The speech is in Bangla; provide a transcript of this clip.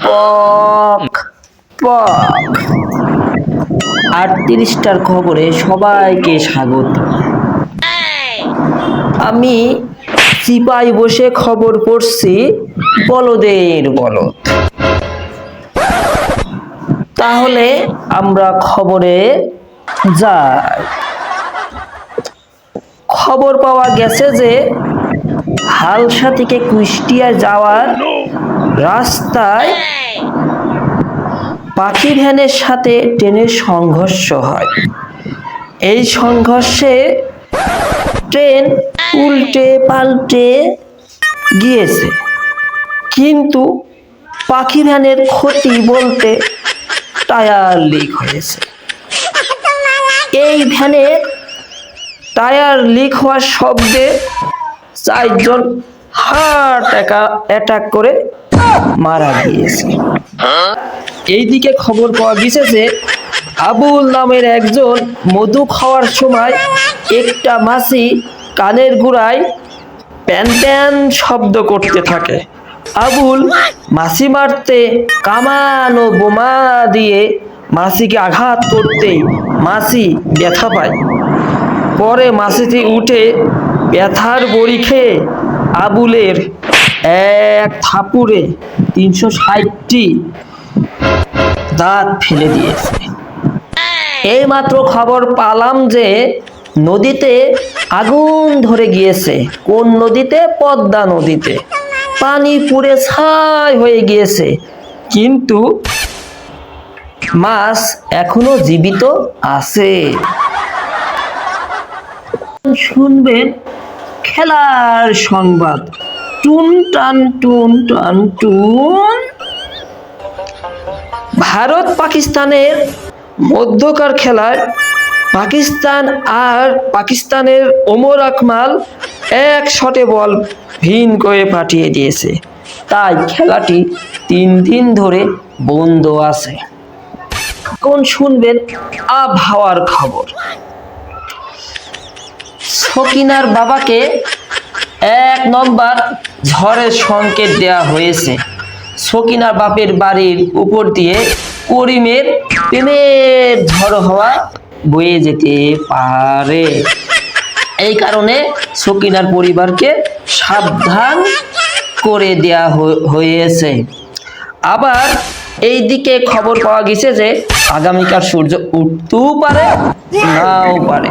পক পক 38টার খবরে সবাইকে স্বাগত। আমি চিপায় বসে খবর পড়ছি বলদের বলদ। তাহলে আমরা খবরে যাই। খবর পাওয়া গেছে যে হালসা থেকে কুষ্টিয়া যাওয়ার রাস্তায় পাখি ভ্যানের সাথে ট্রেনের সংঘর্ষ হয়। এই সংঘর্ষে ট্রেন উল্টে পাল্টে গিয়েছে, কিন্তু পাখি ভ্যানের ক্ষতি বলতে টায়ার লিক হয়েছে। এই ভ্যানের টায়ার লিক হওয়ার শব্দে 4 জন হার্ট অ্যাটাক করে মারা গিয়েছে। এইদিকে খবর পাওয়া গেছে যে আবুল নামের একজন মধু খাওয়ার সময় একটা মাছি কানের গোড়ায় প্যান প্যান শব্দ করতে থাকে। আবুল মাছি মারতে কামান ও বোমা দিয়ে মাছিকে আঘাত করতেই মাছি ব্যথা পায়। পরে মাছিটি উঠে ব্যথার বড়ি খেয়ে আবুলের এক থাপুরে 360টি দাঁত ফেলে দিয়েছে। এইমাত্র খবর পেলাম যে নদীতে আগুন ধরে গিয়েছে। কোন নদীতে? পদ্মা নদীতে। পানি পুড়ে ছাই হয়ে গিয়েছে, কিন্তু মাছ এখনো জীবিত আছে। শুনবেন খেলার সংবাদ। টুন টান টুন টান টুন। ভারত পাকিস্তানের মধ্যকার খেলায় পাকিস্তানের ওমর আকমাল এক শটে বল ভিন করে পাঠিয়ে দিয়েছে। তাই খেলাটি 3 দিন ধরে বন্ধ আছে। এখন শুনবেন আবহাওয়ার খবর। সকিনার বাবাকে 1 নম্বর ঝড়ের সংকেত দেওয়া হয়েছে। সকিনার বাপের বাড়ির উপর দিয়ে করিমের প্রেমের ঝড় হওয়া বয়ে যেতে পারে। এই কারণে সকিনার পরিবারকে সাবধান করে দেওয়া হয়েছে। আবার এই দিকে খবর পাওয়া গেছে যে আগামীকাল সূর্য উঠতেও পারে, নাও পারে।